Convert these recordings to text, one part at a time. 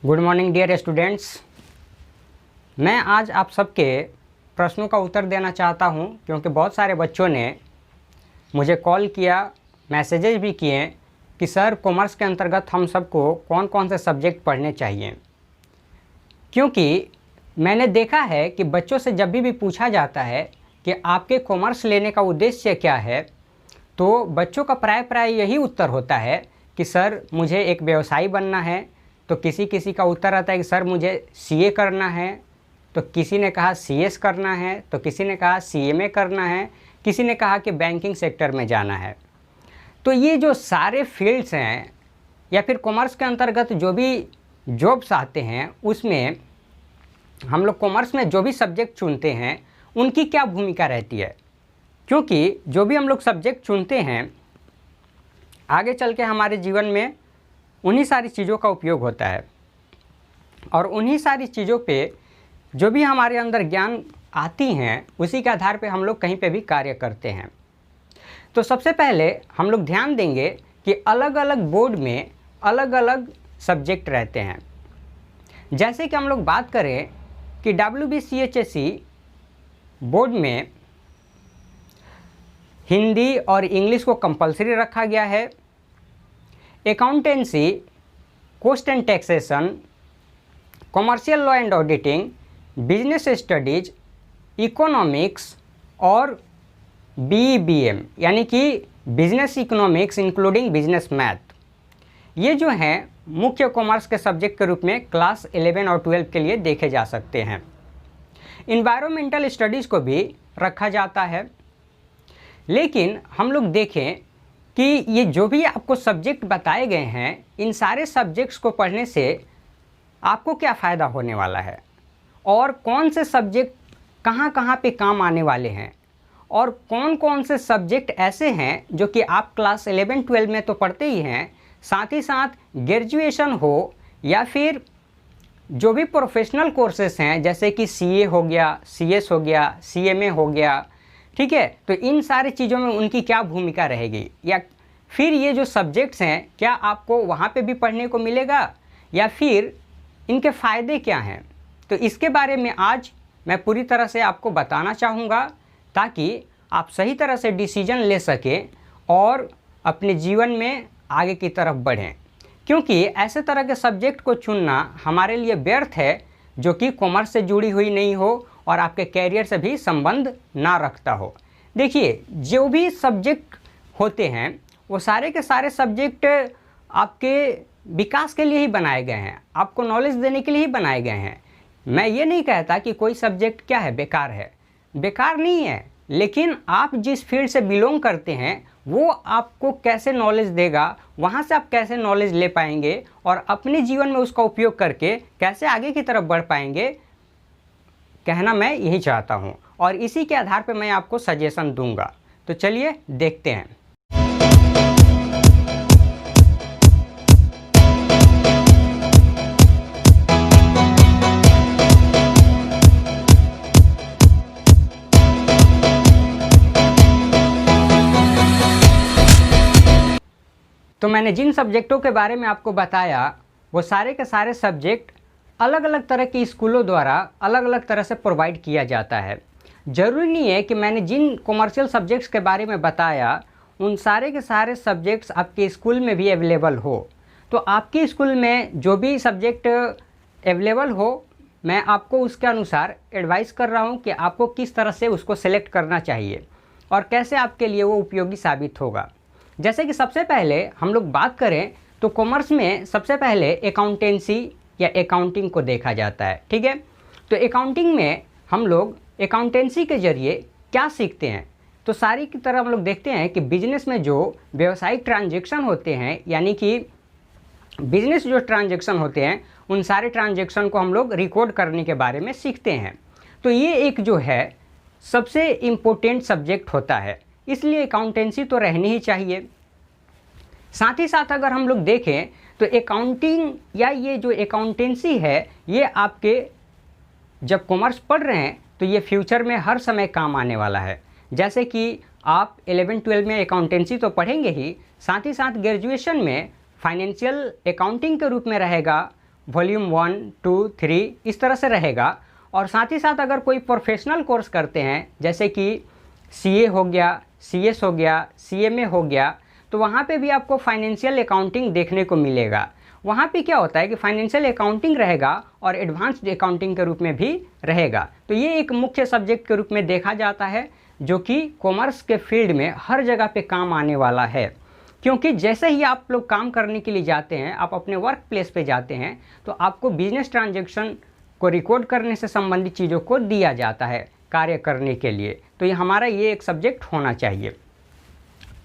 Good morning dear students. मैं आज आप सबके प्रश्नों का उत्तर देना चाहता हूं क्योंकि बहुत सारे बच्चों ने मुझे कॉल किया, मैसेजेस भी किए कि सर कॉमर्स के अंतर्गत हम सबको कौन कौन से सब्जेक्ट पढ़ने चाहिए। क्योंकि मैंने देखा है कि बच्चों से जब भी पूछा जाता है कि आपके कॉमर्स लेने का उद्देश्य क्या है, तो बच्चों का प्राय यही उत्तर होता है कि सर मुझे एक व्यवसायी बनना है। तो किसी का उत्तर आता है कि सर मुझे सीए करना है, तो किसी ने कहा सीएस करना है, तो किसी ने कहा सीएमए करना है, किसी ने कहा कि बैंकिंग सेक्टर में जाना है। तो ये जो सारे फील्ड्स हैं या फिर कॉमर्स के अंतर्गत जो भी जॉब्स आते हैं, उसमें हम लोग कॉमर्स में जो भी सब्जेक्ट चुनते हैं उनकी क्या भूमिका रहती है। क्योंकि जो भी हम लोग सब्जेक्ट चुनते हैं आगे चल के हमारे जीवन में उन्हीं सारी चीज़ों का उपयोग होता है और उन्हीं सारी चीज़ों पे जो भी हमारे अंदर ज्ञान आती हैं उसी के आधार पे हम लोग कहीं पे भी कार्य करते हैं। तो सबसे पहले हम लोग ध्यान देंगे कि अलग अलग बोर्ड में अलग अलग सब्जेक्ट रहते हैं। जैसे कि हम लोग बात करें कि WBCHSE बोर्ड में हिंदी और इंग्लिश को कंपलसरी रखा गया है। Accountancy, cost and taxation, commercial law and auditing, business studies, economics और BEBM यानी कि business economics including business math, ये जो हैं मुख्य कॉमर्स के सब्जेक्ट के रूप में क्लास 11 और 12 के लिए देखे जा सकते हैं। इन्वायरमेंटल स्टडीज़ को भी रखा जाता है। लेकिन हम लोग देखें कि ये जो भी आपको सब्जेक्ट बताए गए हैं, इन सारे सब्जेक्ट्स को पढ़ने से आपको क्या फ़ायदा होने वाला है और कौन से सब्जेक्ट कहाँ कहाँ पे काम आने वाले हैं और कौन कौन से सब्जेक्ट ऐसे हैं जो कि आप क्लास 11-12 में तो पढ़ते ही हैं, साथ ही साथ ग्रेजुएशन हो या फिर जो भी प्रोफेशनल कोर्सेस हैं जैसे कि CA हो गया, CS हो गया, CMA हो गया, ठीक है। तो इन सारी चीज़ों में उनकी क्या भूमिका रहेगी या फिर ये जो सब्जेक्ट्स हैं क्या आपको वहाँ पे भी पढ़ने को मिलेगा या फिर इनके फ़ायदे क्या हैं, तो इसके बारे में आज मैं पूरी तरह से आपको बताना चाहूँगा ताकि आप सही तरह से डिसीजन ले सकें और अपने जीवन में आगे की तरफ बढ़ें। क्योंकि ऐसे तरह के सब्जेक्ट को चुनना हमारे लिए व्यर्थ है जो कि कॉमर्स से जुड़ी हुई नहीं हो और आपके कैरियर से भी संबंध ना रखता हो। देखिए, जो भी सब्जेक्ट होते हैं वो सारे के सारे सब्जेक्ट आपके विकास के लिए ही बनाए गए हैं, आपको नॉलेज देने के लिए ही बनाए गए हैं। मैं ये नहीं कहता कि कोई सब्जेक्ट क्या है बेकार है, बेकार नहीं है, लेकिन आप जिस फील्ड से बिलोंग करते हैं वो आपको कैसे नॉलेज देगा, वहाँ से आप कैसे नॉलेज ले पाएंगे और अपने जीवन में उसका उपयोग करके कैसे आगे की तरफ बढ़ पाएंगे, कहना मैं यही चाहता हूँ और इसी के आधार पर मैं आपको सजेशन दूंगा। तो चलिए देखते हैं। तो मैंने जिन सब्जेक्टों के बारे में आपको बताया वो सारे के सारे सब्जेक्ट अलग अलग तरह के स्कूलों द्वारा अलग अलग तरह से प्रोवाइड किया जाता है। ज़रूरी नहीं है कि मैंने जिन कॉमर्शियल सब्जेक्ट्स के बारे में बताया उन सारे के सारे सब्जेक्ट्स आपके स्कूल में भी अवेलेबल हो। तो आपके स्कूल में जो भी सब्जेक्ट अवेलेबल हो मैं आपको उसके अनुसार एडवाइस कर रहा हूँ कि आपको किस तरह से उसको सेलेक्ट करना चाहिए और कैसे आपके लिए वो उपयोगी साबित होगा। जैसे कि सबसे पहले हम लोग बात करें तो कॉमर्स में सबसे पहले अकाउंटेंसी या अकाउंटिंग को देखा जाता है, ठीक है। तो अकाउंटिंग में हम लोग अकाउंटेंसी के ज़रिए क्या सीखते हैं, तो सारी की तरह हम लोग देखते हैं कि बिजनेस में जो व्यावसायिक ट्रांजैक्शन होते हैं यानी कि बिजनेस जो ट्रांजैक्शन होते हैं उन सारे ट्रांजैक्शन को हम लोग रिकॉर्ड करने के बारे में सीखते हैं। तो ये एक जो है सबसे इम्पोर्टेंट सब्जेक्ट होता है, इसलिए अकाउंटेंसी तो रहनी ही चाहिए। साथ ही साथ अगर हम लोग देखें तो अकाउंटिंग या ये जो अकाउंटेंसी है ये आपके जब कॉमर्स पढ़ रहे हैं तो ये फ्यूचर में हर समय काम आने वाला है। जैसे कि आप 11-12 में अकाउंटेंसी तो पढ़ेंगे ही, साथ ग्रेजुएशन में फाइनेंशियल अकाउंटिंग के रूप में रहेगा वॉल्यूम 1, 2, 3 इस तरह से रहेगा। और साथ ही साथ अगर कोई प्रोफेशनल कोर्स करते हैं जैसे कि CA हो गया, CS हो गया, CMA हो गया, तो वहाँ पे भी आपको फाइनेंशियल अकाउंटिंग देखने को मिलेगा। वहाँ पे क्या होता है कि फाइनेंशियल अकाउंटिंग रहेगा और एडवांस्ड अकाउंटिंग के रूप में भी रहेगा। तो ये एक मुख्य सब्जेक्ट के रूप में देखा जाता है जो कि कॉमर्स के फील्ड में हर जगह पे काम आने वाला है। क्योंकि जैसे ही आप लोग काम करने के लिए जाते हैं, आप अपने वर्क प्लेस पे जाते हैं, तो आपको बिजनेस ट्रांजैक्शन को रिकॉर्ड करने से संबंधित चीज़ों को दिया जाता है कार्य करने के लिए। तो ये हमारा ये एक सब्जेक्ट होना चाहिए।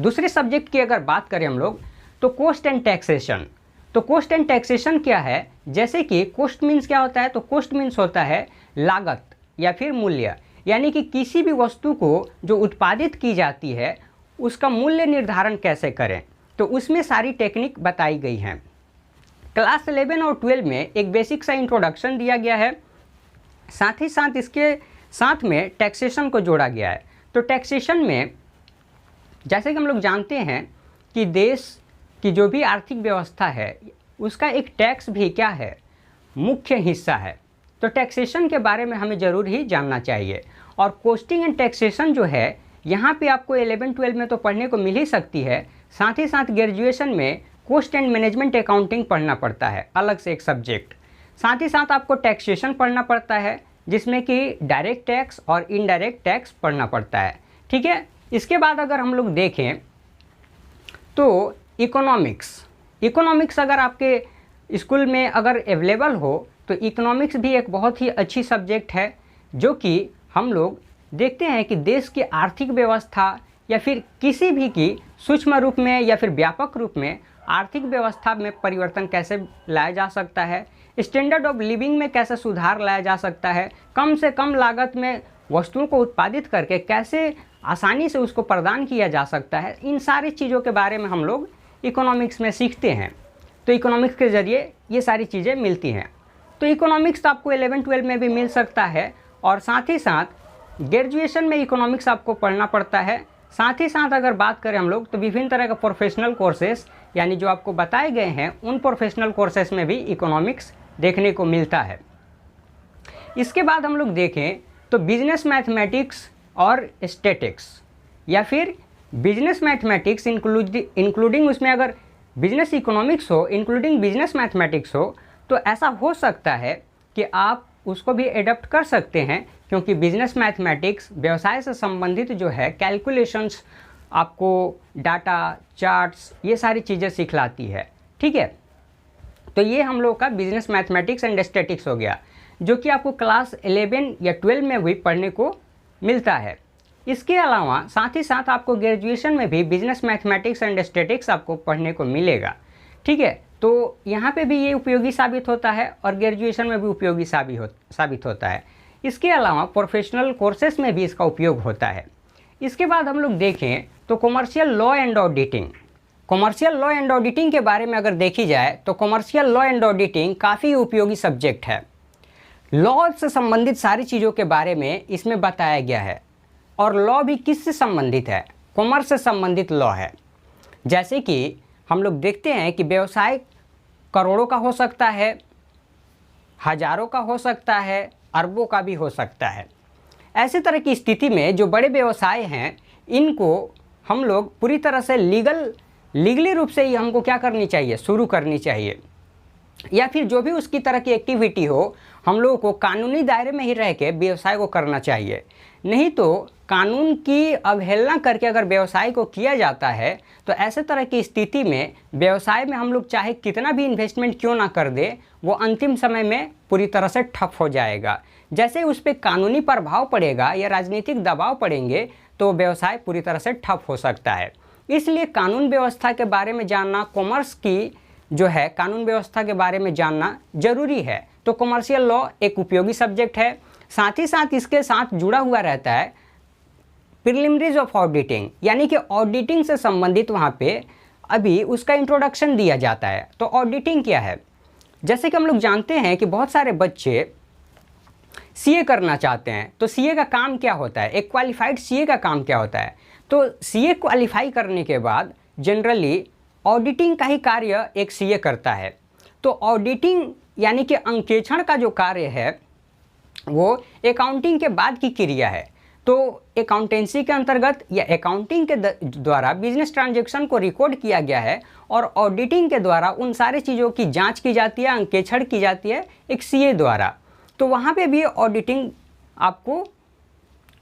दूसरे सब्जेक्ट की अगर बात करें हम लोग तो कॉस्ट एंड टैक्सेशन। तो कॉस्ट एंड टैक्सेशन क्या है? जैसे कि कॉस्ट मीन्स क्या होता है? तो कॉस्ट मीन्स होता है लागत या फिर मूल्य, यानी कि किसी भी वस्तु को जो उत्पादित की जाती है उसका मूल्य निर्धारण कैसे करें, तो उसमें सारी टेक्निक बताई गई हैं। क्लास 11 और 12 में एक बेसिक सा इंट्रोडक्शन दिया गया है, साथ ही साथ इसके साथ में टैक्सेशन को जोड़ा गया है। तो टैक्सेशन में जैसे कि हम लोग जानते हैं कि देश की जो भी आर्थिक व्यवस्था है उसका एक टैक्स भी क्या है? मुख्य हिस्सा है। तो टैक्सेशन के बारे में हमें ज़रूर ही जानना चाहिए। और कॉस्टिंग एंड टैक्सेशन जो है यहाँ पे आपको 11-12 में तो पढ़ने को मिल ही सकती है, साथ ही साथ ग्रेजुएशन में कॉस्ट एंड मैनेजमेंट अकाउंटिंग पढ़ना पड़ता है, अलग से एक सब्जेक्ट। साथ ही साथ आपको टैक्सेशन पढ़ना पड़ता है जिसमें कि डायरेक्ट टैक्स और इनडायरेक्ट टैक्स पढ़ना पड़ता है। ठीक है, इसके बाद अगर हम लोग देखें तो इकोनॉमिक्स अगर आपके स्कूल में अगर अवेलेबल हो तो इकोनॉमिक्स भी एक बहुत ही अच्छी सब्जेक्ट है, जो कि हम लोग देखते हैं कि देश की आर्थिक व्यवस्था या फिर किसी भी की सूक्ष्म रूप में या फिर व्यापक रूप में आर्थिक व्यवस्था में परिवर्तन कैसे लाया जा सकता है, स्टैंडर्ड ऑफ लिविंग में कैसे सुधार लाया जा सकता है, कम से कम लागत में वस्तुओं को उत्पादित करके कैसे आसानी से उसको प्रदान किया जा सकता है, इन सारी चीज़ों के बारे में हम लोग इकोनॉमिक्स में सीखते हैं। तो इकोनॉमिक्स के ज़रिए ये सारी चीज़ें मिलती हैं। तो इकोनॉमिक्स आपको 11-12 में भी मिल सकता है और साथ ही साथ ग्रेजुएशन में इकोनॉमिक्स आपको पढ़ना पड़ता है। साथ ही साथ अगर बात करें हम लोग तो विभिन्न तरह का प्रोफेशनल कोर्सेस यानी जो आपको बताए गए हैं उन प्रोफेशनल कोर्सेस में भी इकोनॉमिक्स देखने को मिलता है। इसके बाद हम लोग देखें तो बिजनेस मैथमेटिक्स और स्टैटिक्स या फिर बिजनेस मैथमेटिक्स इंक्लूडिंग उसमें अगर बिजनेस इकोनॉमिक्स हो इंक्लूडिंग बिजनेस मैथमेटिक्स हो तो ऐसा हो सकता है कि आप उसको भी एडप्ट कर सकते हैं, क्योंकि बिजनेस मैथमेटिक्स व्यवसाय से संबंधित जो है कैलकुलेशंस, आपको डाटा, चार्ट्स, ये सारी चीज़ें सिखलाती है। ठीक है, तो ये हम लोग का बिजनेस मैथमेटिक्स एंड स्टैटिक्स हो गया, जो कि आपको क्लास 11 या 12 में भी पढ़ने को मिलता है। इसके अलावा साथ ही साथ आपको ग्रेजुएशन में भी बिजनेस मैथमेटिक्स एंड स्टैटिक्स आपको पढ़ने को मिलेगा। ठीक है, तो यहाँ पे भी ये उपयोगी साबित होता है और ग्रेजुएशन में भी उपयोगी साबित होता है। इसके अलावा प्रोफेशनल कोर्सेस में भी इसका उपयोग होता है। इसके बाद हम लोग देखें तो कॉमर्शियल लॉ एंड ऑडिटिंग के बारे में अगर देखी जाए तो कॉमर्शियल लॉ एंड ऑडिटिंग काफ़ी उपयोगी सब्जेक्ट है। लॉ से संबंधित सारी चीज़ों के बारे में इसमें बताया गया है। और लॉ भी किससे संबंधित है? कॉमर्स से संबंधित लॉ है। जैसे कि हम लोग देखते हैं कि व्यवसाय करोड़ों का हो सकता है, हजारों का हो सकता है, अरबों का भी हो सकता है। ऐसे तरह की स्थिति में जो बड़े व्यवसाय हैं इनको हम लोग पूरी तरह से लीगली रूप से ही हमको क्या करनी चाहिए? शुरू करनी चाहिए, या फिर जो भी उसकी तरह की एक्टिविटी हो हम लोगों को कानूनी दायरे में ही रह के व्यवसाय को करना चाहिए। नहीं तो कानून की अवहेलना करके अगर व्यवसाय को किया जाता है तो ऐसे तरह की स्थिति में व्यवसाय में हम लोग चाहे कितना भी इन्वेस्टमेंट क्यों ना कर दे, वो अंतिम समय में पूरी तरह से ठप हो जाएगा। जैसे उस पर कानूनी प्रभाव पड़ेगा या राजनीतिक दबाव पड़ेंगे तो व्यवसाय पूरी तरह से ठप हो सकता है। इसलिए कानून व्यवस्था के बारे में जानना, कॉमर्स की जो है कानून व्यवस्था के बारे में जानना जरूरी है। तो कॉमर्शियल लॉ एक उपयोगी सब्जेक्ट है। साथ ही साथ इसके साथ जुड़ा हुआ रहता है प्रिलिमिनरीज ऑफ ऑडिटिंग, यानी कि ऑडिटिंग से संबंधित वहाँ पे अभी उसका इंट्रोडक्शन दिया जाता है। तो ऑडिटिंग क्या है? जैसे कि हम लोग जानते हैं कि बहुत सारे बच्चे सीए करना चाहते हैं, तो सीए का काम क्या होता है? एक क्वालिफाइड सीए का काम क्या होता है? तो सीए क्वालिफाई करने के बाद जनरली ऑडिटिंग का ही कार्य एक सीए करता है। तो ऑडिटिंग यानी कि अंकेक्षण का जो कार्य है वो अकाउंटिंग के बाद की क्रिया है। तो अकाउंटेंसी के अंतर्गत या अकाउंटिंग के द्वारा बिजनेस ट्रांजैक्शन को रिकॉर्ड किया गया है और ऑडिटिंग के द्वारा उन सारी चीज़ों की जांच की जाती है, अंकेक्षण की जाती है एक सीए द्वारा। तो वहाँ पे भी ऑडिटिंग आपको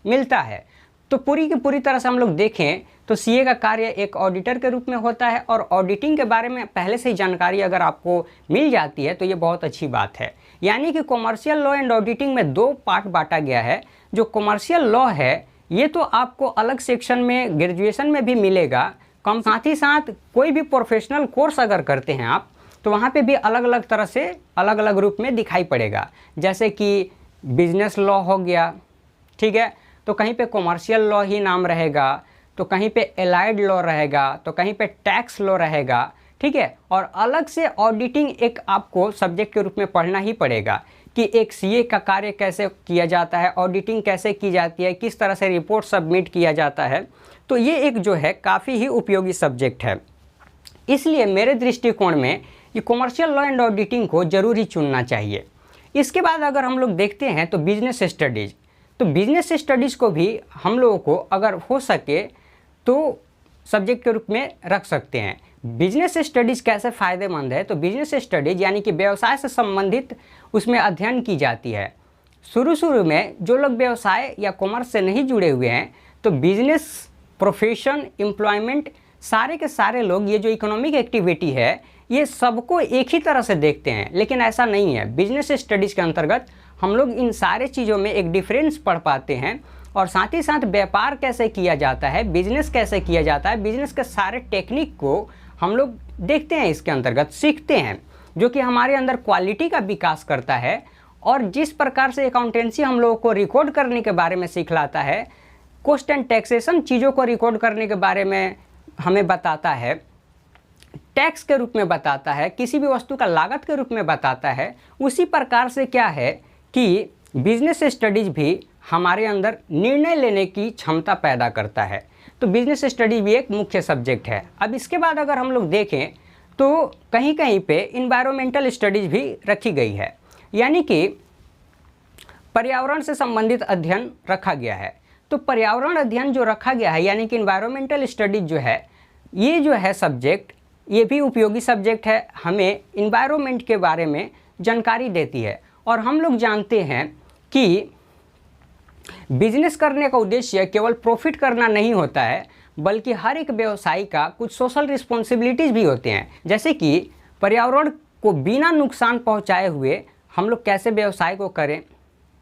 मिलता है। तो पूरी की पूरी तरह से हम लोग देखें तो सीए का कार्य एक ऑडिटर के रूप में होता है और ऑडिटिंग के बारे में पहले से ही जानकारी अगर आपको मिल जाती है तो ये बहुत अच्छी बात है। यानी कि कॉमर्शियल लॉ एंड ऑडिटिंग में दो पार्ट बांटा गया है। जो कॉमर्शियल लॉ है ये तो आपको अलग सेक्शन में ग्रेजुएशन में भी मिलेगा, कम साथ ही साथ कोई भी प्रोफेशनल कोर्स अगर करते हैं आप तो वहाँ पे भी अलग अलग तरह से अलग अलग रूप में दिखाई पड़ेगा। जैसे कि बिजनेस लॉ हो गया, ठीक है, तो कहीं पे कॉमर्शियल लॉ ही नाम रहेगा, तो कहीं पे एलाइड लॉ रहेगा, तो कहीं पे टैक्स लॉ रहेगा, ठीक है। और अलग से ऑडिटिंग एक आपको सब्जेक्ट के रूप में पढ़ना ही पड़ेगा कि एक सीए का कार्य कैसे किया जाता है, ऑडिटिंग कैसे की जाती है, किस तरह से रिपोर्ट सबमिट किया जाता है। तो ये एक जो है काफ़ी ही उपयोगी सब्जेक्ट है। इसलिए मेरे दृष्टिकोण में ये कॉमर्शियल लॉ एंड ऑडिटिंग को ज़रूर ही चुनना चाहिए। इसके बाद अगर हम लोग देखते हैं तो बिजनेस स्टडीज़, तो बिजनेस स्टडीज़ को भी हम लोगों को अगर हो सके तो सब्जेक्ट के रूप में रख सकते हैं। बिजनेस स्टडीज़ कैसे फ़ायदेमंद है, तो बिजनेस स्टडीज़ यानी कि व्यवसाय से संबंधित उसमें अध्ययन की जाती है। शुरू में जो लोग व्यवसाय या कॉमर्स से नहीं जुड़े हुए हैं तो बिजनेस, प्रोफेशन, एम्प्लॉयमेंट, सारे के सारे लोग ये जो इकोनॉमिक एक्टिविटी है ये सबको एक ही तरह से देखते हैं, लेकिन ऐसा नहीं है। बिजनेस स्टडीज़ के अंतर्गत हम लोग इन सारे चीज़ों में एक डिफरेंस पढ़ पाते हैं और साथ ही साथ व्यापार कैसे किया जाता है, बिजनेस कैसे किया जाता है, बिजनेस के सारे टेक्निक को हम लोग देखते हैं, इसके अंतर्गत सीखते हैं, जो कि हमारे अंदर क्वालिटी का विकास करता है। और जिस प्रकार से अकाउंटेंसी हम लोगों को रिकॉर्ड करने के बारे में सिखलाता है, कॉस्ट एंड टैक्सेशन चीज़ों को रिकॉर्ड करने के बारे में हमें बताता है, टैक्स के रूप में बताता है, किसी भी वस्तु का लागत के रूप में बताता है, उसी प्रकार से क्या है कि बिजनेस स्टडीज़ भी हमारे अंदर निर्णय लेने की क्षमता पैदा करता है। तो बिजनेस स्टडी भी एक मुख्य सब्जेक्ट है। अब इसके बाद अगर हम लोग देखें तो कहीं कहीं पे इन्वायरमेंटल स्टडीज़ भी रखी गई है, यानी कि पर्यावरण से संबंधित अध्ययन रखा गया है। तो पर्यावरण अध्ययन जो रखा गया है यानी कि इन्वायरमेंटल स्टडीज जो है, ये जो है सब्जेक्ट, ये भी उपयोगी सब्जेक्ट है, हमें इन्वायरमेंट के बारे में जानकारी देती है। और हम लोग जानते हैं कि बिजनेस करने का उद्देश्य केवल प्रॉफिट करना नहीं होता है, बल्कि हर एक व्यवसायी का कुछ सोशल रिस्पॉन्सिबिलिटीज़ भी होते हैं। जैसे कि पर्यावरण को बिना नुकसान पहुंचाए हुए हम लोग कैसे व्यवसाय को करें,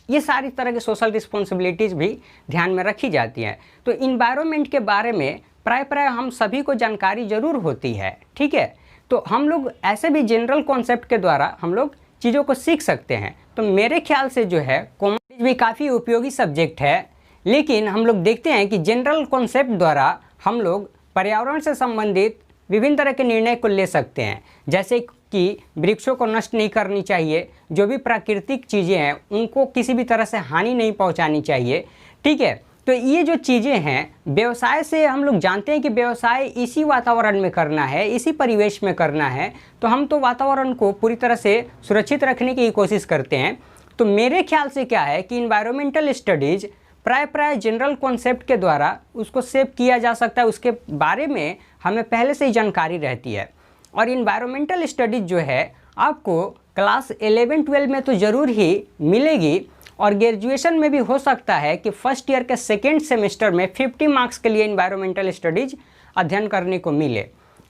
ये सारी तरह के सोशल रिस्पॉन्सिबिलिटीज़ भी ध्यान में रखी जाती हैं। तो इन्वायरमेंट के बारे में प्राय हम सभी को जानकारी ज़रूर होती है, ठीक है। तो हम लोग ऐसे भी जनरल कॉन्सेप्ट के द्वारा हम लोग चीज़ों को सीख सकते हैं। तो मेरे ख्याल से जो है कॉमर्स भी काफ़ी उपयोगी सब्जेक्ट है, लेकिन हम लोग देखते हैं कि जनरल कॉन्सेप्ट द्वारा हम लोग पर्यावरण से संबंधित विभिन्न तरह के निर्णय को ले सकते हैं। जैसे कि वृक्षों को नष्ट नहीं करनी चाहिए, जो भी प्राकृतिक चीज़ें हैं उनको किसी भी तरह से हानि नहीं पहुंचानी चाहिए, ठीक है। तो ये जो चीज़ें हैं व्यवसाय से हम लोग जानते हैं कि व्यवसाय इसी वातावरण में करना है, इसी परिवेश में करना है, तो हम तो वातावरण को पूरी तरह से सुरक्षित रखने की कोशिश करते हैं। तो मेरे ख्याल से क्या है कि इन्वायरमेंटल स्टडीज़ प्राय जनरल कॉन्सेप्ट के द्वारा उसको सेव किया जा सकता है, उसके बारे में हमें पहले से ही जानकारी रहती है। और इन्वायरमेंटल स्टडीज़ जो है आपको क्लास 11-12 में तो ज़रूर ही मिलेगी, और ग्रेजुएशन में भी हो सकता है कि फर्स्ट ईयर के सेकेंड सेमेस्टर में 50 मार्क्स के लिए इन्वायरमेंटल स्टडीज़ अध्ययन करने को मिले।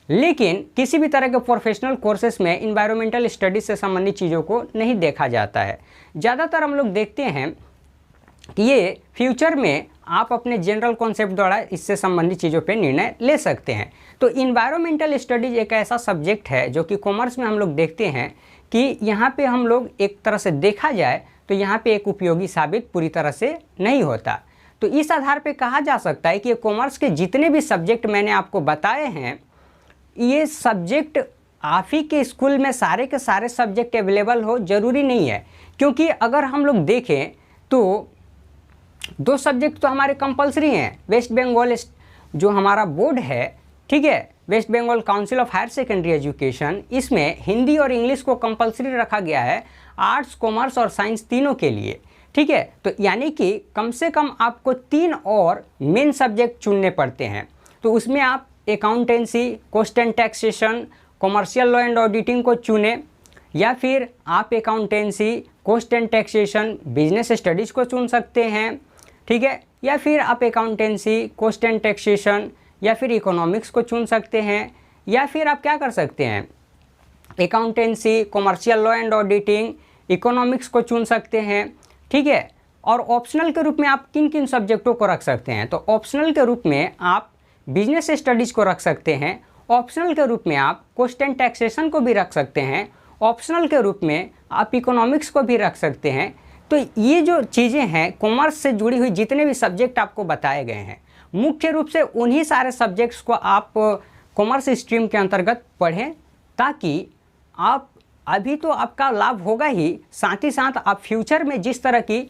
लेकिन किसी भी तरह के प्रोफेशनल कोर्सेज में इन्वायरमेंटल स्टडीज़ से संबंधित चीज़ों को नहीं देखा जाता है। ज़्यादातर हम लोग देखते हैं कि ये फ्यूचर में आप अपने जनरल कॉन्सेप्ट द्वारा इससे संबंधित चीज़ों पे निर्णय ले सकते हैं। तो इन्वायरमेंटल स्टडीज़ एक ऐसा सब्जेक्ट है जो कि कॉमर्स में हम लोग देखते हैं कि यहाँ पे हम लोग एक तरह से देखा जाए तो यहाँ पे एक उपयोगी साबित पूरी तरह से नहीं होता। तो इस आधार पे कहा जा सकता है कि कॉमर्स के जितने भी सब्जेक्ट मैंने आपको बताए हैं, ये सब्जेक्ट आप ही के स्कूल में सारे के सारे सब्जेक्ट अवेलेबल हो ज़रूरी नहीं है। क्योंकि अगर हम लोग देखें तो 2 सब्जेक्ट तो हमारे कंपलसरी हैं। वेस्ट बंगाल जो हमारा बोर्ड है, ठीक है, West Bengal council of higher secondary education, इसमें हिंदी और इंग्लिश को कंपलसरी रखा गया है आर्ट्स, कॉमर्स और साइंस तीनों के लिए। ठीक है, तो यानी कि कम से कम आपको 3 और मेन सब्जेक्ट चुनने पड़ते हैं। तो उसमें आप accountancy, cost and taxation, commercial law and auditing को चुने, या फिर आप accountancy, cost and taxation, business studies को चुन सकते हैं। ठीक है, या फिर आप अकाउंटेंसी, कॉस्ट एंड टैक्सेशन या फिर इकोनॉमिक्स को चुन सकते हैं, या फिर आप क्या कर सकते हैं, accountancy, commercial law and auditing, economics को चुन सकते हैं। ठीक है, और ऑप्शनल के रूप में आप किन किन सब्जेक्टों को रख सकते हैं, तो ऑप्शनल के रूप में आप बिजनेस स्टडीज़ को रख सकते हैं, ऑप्शनल के रूप में आप कॉस्ट एंड टैक्सेशन को भी रख सकते हैं, ऑप्शनल के रूप में आप इकोनॉमिक्स को भी रख सकते हैं। तो ये जो चीज़ें हैं, कॉमर्स से जुड़ी हुई जितने भी सब्जेक्ट आपको बताए गए हैं, मुख्य रूप से उन्हीं सारे सब्जेक्ट्स को आप कॉमर्स स्ट्रीम के अंतर्गत पढ़ें, ताकि आप अभी तो आपका लाभ होगा ही, साथ ही साथ आप फ्यूचर में जिस तरह की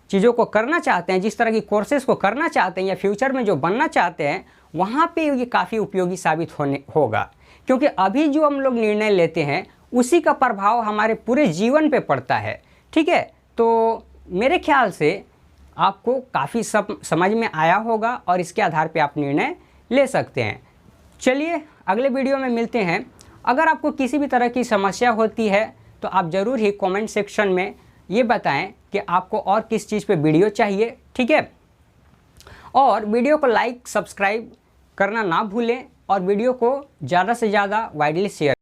चीज़ों को करना चाहते हैं, जिस तरह की कोर्सेज़ को करना चाहते हैं या फ्यूचर में जो बनना चाहते हैं, वहाँ पे ये काफ़ी उपयोगी साबित होगा। क्योंकि अभी जो हम लोग निर्णय लेते हैं उसी का प्रभाव हमारे पूरे जीवन पे पड़ता है। ठीक है, तो मेरे ख्याल से आपको काफ़ी सब समझ में आया होगा और इसके आधार पे आप निर्णय ले सकते हैं। चलिए अगले वीडियो में मिलते हैं। अगर आपको किसी भी तरह की समस्या होती है तो आप ज़रूर ही कमेंट सेक्शन में ये बताएं कि आपको और किस चीज़ पे वीडियो चाहिए। ठीक है, और वीडियो को लाइक, सब्सक्राइब करना ना भूलें और वीडियो को ज़्यादा से ज़्यादा वाइडली शेयर